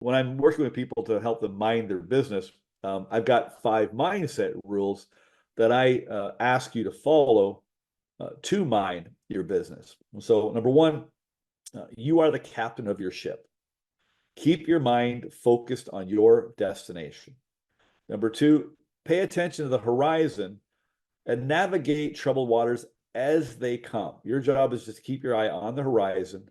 when I'm working with people to help them mind their business, I've got 5 mindset rules that I ask you to follow to mind your business. So, number one, you are the captain of your ship. Keep your mind focused on your destination. Number two, pay attention to the horizon and navigate troubled waters as they come. Your job is just to keep your eye on the horizon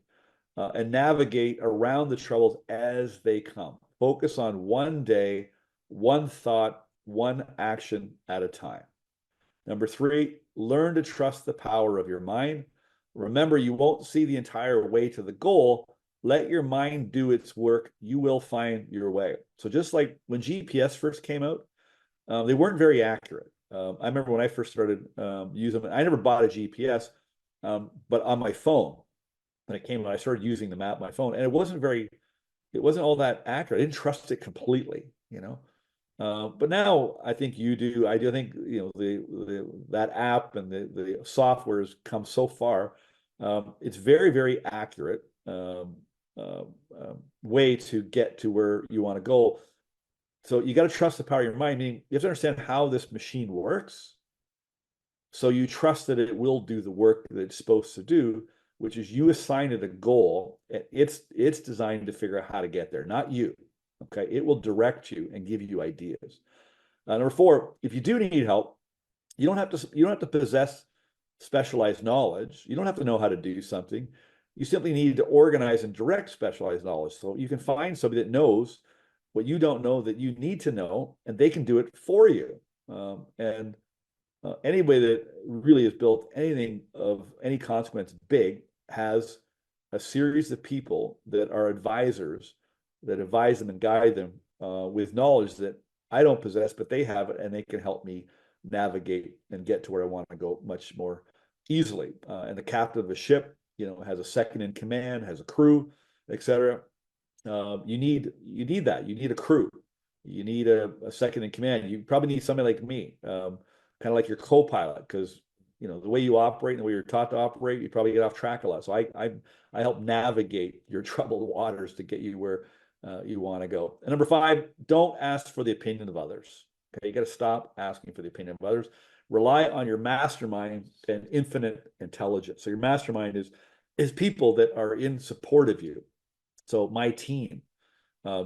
and navigate around the troubles as they come. Focus on one day, one thought, one action at a time. Number three, learn to trust the power of your mind. Remember, you won't see the entire way to the goal. Let your mind do its work. You will find your way. So just like when GPS first came out, they weren't very accurate. I remember when I first started using them, I never bought a GPS, but on my phone, when it came out, I started using the map on my phone, and it wasn't all that accurate. I didn't trust it completely, you know. But now I think you do. I do think that app and the software has come so far. It's very, very accurate way to get to where you want to go. So you got to trust the power of your mind, meaning you have to understand how this machine works. So you trust that it will do the work that it's supposed to do, which is you assign it a goal. It's designed to figure out how to get there, not you. Okay, it will direct you and give you ideas. Number four, if you do need help, you don't have to possess specialized knowledge. You don't have to know how to do something. You simply need to organize and direct specialized knowledge. So you can find somebody that knows what you don't know that you need to know, and they can do it for you. And anybody that really has built anything of any consequence big has a series of people that are advisors that advise them and guide them with knowledge that I don't possess, but they have it, and they can help me navigate and get to where I want to go much more easily. And the captain of a ship, has a second in command, has a crew, etc. You need that. You need a crew. You need a second in command. You probably need somebody like me, kind of like your co-pilot, because the way you operate and the way you're taught to operate, you probably get off track a lot. So I help navigate your troubled waters to get you where you want to go. And number five, don't ask for the opinion of others. Okay, you got to stop asking for the opinion of others. Rely on your mastermind and infinite intelligence. So your mastermind is people that are in support of you. So my team,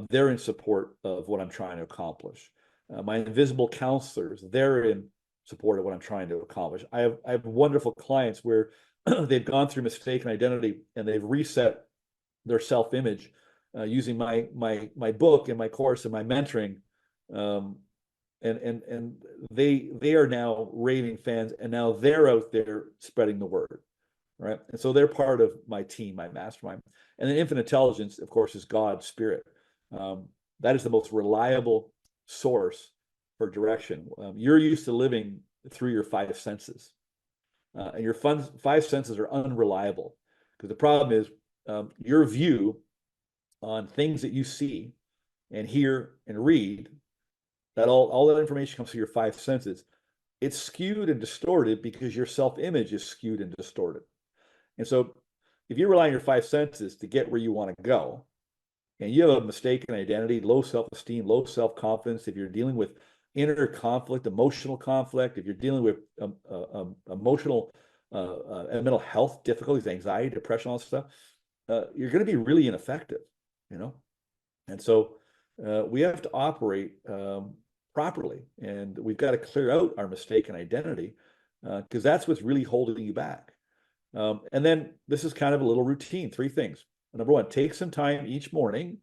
they're in support of what I'm trying to accomplish. My invisible counselors, they're in support of what I'm trying to accomplish. I have wonderful clients where they've gone through mistaken identity and they've reset their self-image using my book and my course and my mentoring, and they are now raving fans, and now they're out there spreading the word, right? And so they're part of my team, my mastermind. And then infinite intelligence, of course, is God's spirit. That is the most reliable source for direction. You're used to living through your 5 senses, and your 5 senses are unreliable, because the problem is your view on things that you see and hear and read, that all that information comes through your 5 senses. It's skewed and distorted because your self-image is skewed and distorted. And so if you rely on your 5 senses to get where you want to go, and you have a mistaken identity, low self-esteem, low self-confidence, if you're dealing with inner conflict, emotional conflict, if you're dealing with emotional and mental health difficulties, anxiety, depression, all that stuff, you're going to be really ineffective, And so we have to operate properly, and we've got to clear out our mistaken identity, because that's what's really holding you back. And then this is kind of a little routine. 3 things. Number one, take some time each morning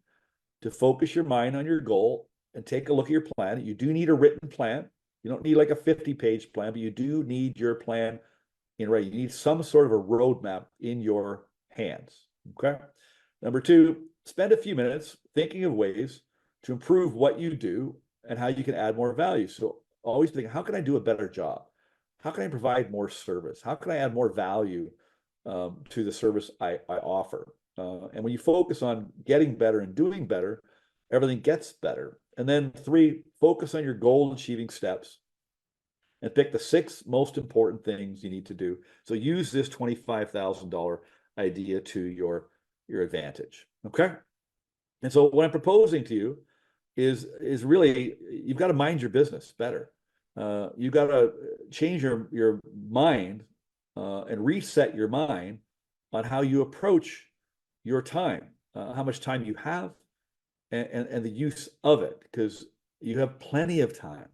to focus your mind on your goal and take a look at your plan. You do need a written plan. You don't need like a 50-page plan, but you do need your plan in writing. You need some sort of a roadmap in your hands. Okay. Number 2, spend a few minutes thinking of ways to improve what you do and how you can add more value. So always think, how can I do a better job? How can I provide more service? How can I add more value to the service I offer? And when you focus on getting better and doing better, everything gets better. And then 3, focus on your goal achieving steps and pick the 6 most important things you need to do. So use this $25,000 idea to your advantage. Okay. And so what I'm proposing to you is really, you've got to mind your business better. You've got to change your mind and reset your mind on how you approach your time, how much time you have, and the use of it, because you have plenty of time,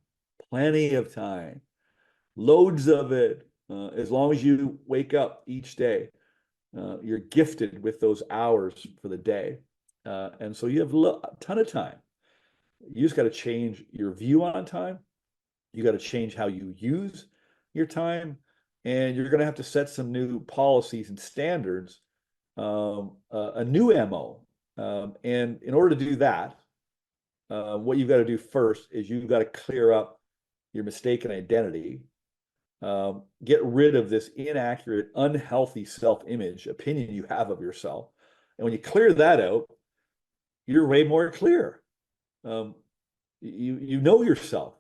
loads of it. As long as you wake up each day, you're gifted with those hours for the day. And so you have a ton of time. You just got to change your view on time. You got to change how you use your time. And you're going to have to set some new policies and standards, a new MO. And in order to do that, what you've got to do first is you've got to clear up your mistaken identity, get rid of this inaccurate, unhealthy self-image opinion you have of yourself. And when you clear that out, you're way more clear. You know yourself.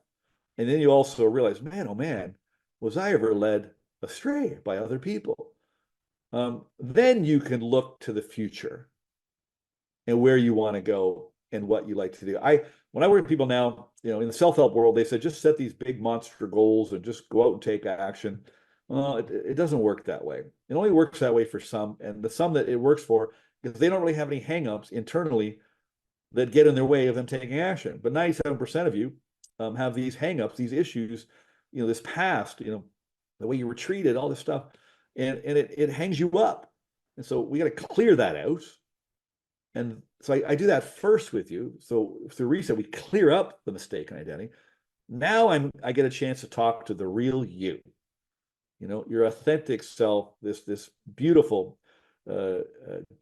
And then you also realize, man, oh man, was I ever led astray by other people? Then you can look to the future and where you want to go and what you like to do. When I work with people now, in the self-help world, they said just set these big monster goals and just go out and take action. Well, it doesn't work that way. It only works that way for some, and the some that it works for, because they don't really have any hangups internally that get in their way of them taking action. But 97% of you have these hangups, these issues, this past, the way you were treated, all this stuff, and it hangs you up. And so we got to clear that out. And so I do that first with you. So through reset, we clear up the mistaken identity. Now I get a chance to talk to the real you, your authentic self, this beautiful,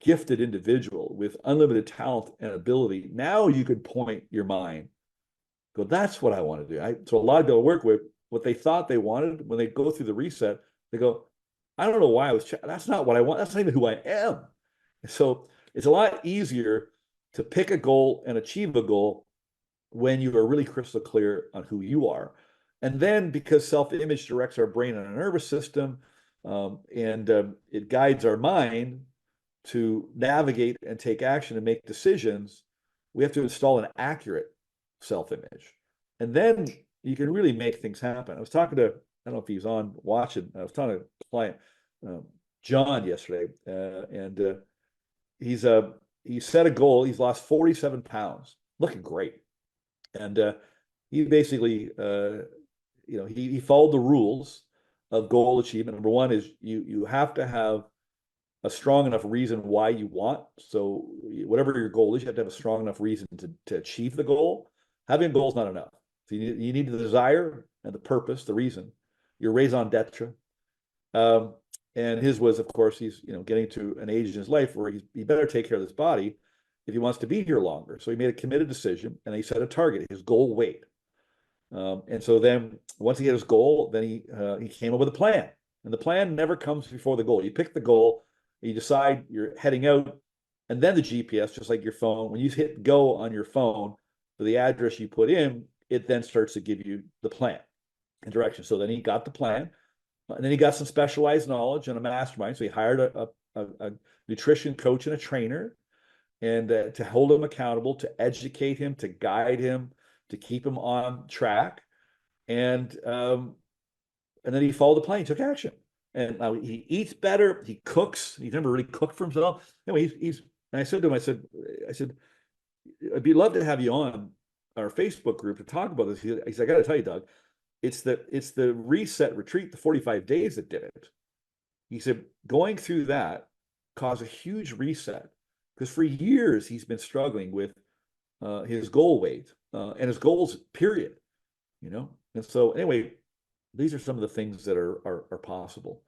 gifted individual with unlimited talent and ability. Now you could point your mind, go, that's what I want to do. So a lot of people I work with, what they thought they wanted, when they go through the reset, they go, I don't know why that's not what I want. That's not even who I am. So it's a lot easier to pick a goal and achieve a goal when you are really crystal clear on who you are. And then, because self-image directs our brain and our nervous system, and it guides our mind to navigate and take action and make decisions, we have to install an accurate self-image. And then you can really make things happen. I was talking to, I don't know if he's on watching, I was talking to a client, John, yesterday, and he set a goal. He's lost 47 pounds, looking great. And he basically, he followed the rules of goal achievement. Number one is you have to have a strong enough reason why you want. So whatever your goal is, you have to have a strong enough reason to achieve the goal. Having a goal is not enough. So you need the desire and the purpose, the reason, your raison d'etre. And his was, of course, he's getting to an age in his life where he better take care of this body if he wants to be here longer. So he made a committed decision, and he set a target, his goal weight. And so then once he hit his goal, then he came up with a plan. And the plan never comes before the goal. You pick the goal, you decide you're heading out, and then the GPS, just like your phone, when you hit go on your phone for the address you put in, it then starts to give you the plan and direction. So then he got the plan, and then he got some specialized knowledge and a mastermind. So he hired a nutrition coach and a trainer, and to hold him accountable, to educate him, to guide him, to keep him on track. And then he followed the plan, he took action. And now he eats better, he cooks, he's never really cooked for himself. Anyway, and I said to him, I said, I'd love to have you on our Facebook group to talk about this. He said, I got to tell you, Doug, it's the reset retreat, the 45 days that did it. He said, going through that caused a huge reset, because for years he's been struggling with his goal weight and his goals, period. And so anyway, these are some of the things that are possible.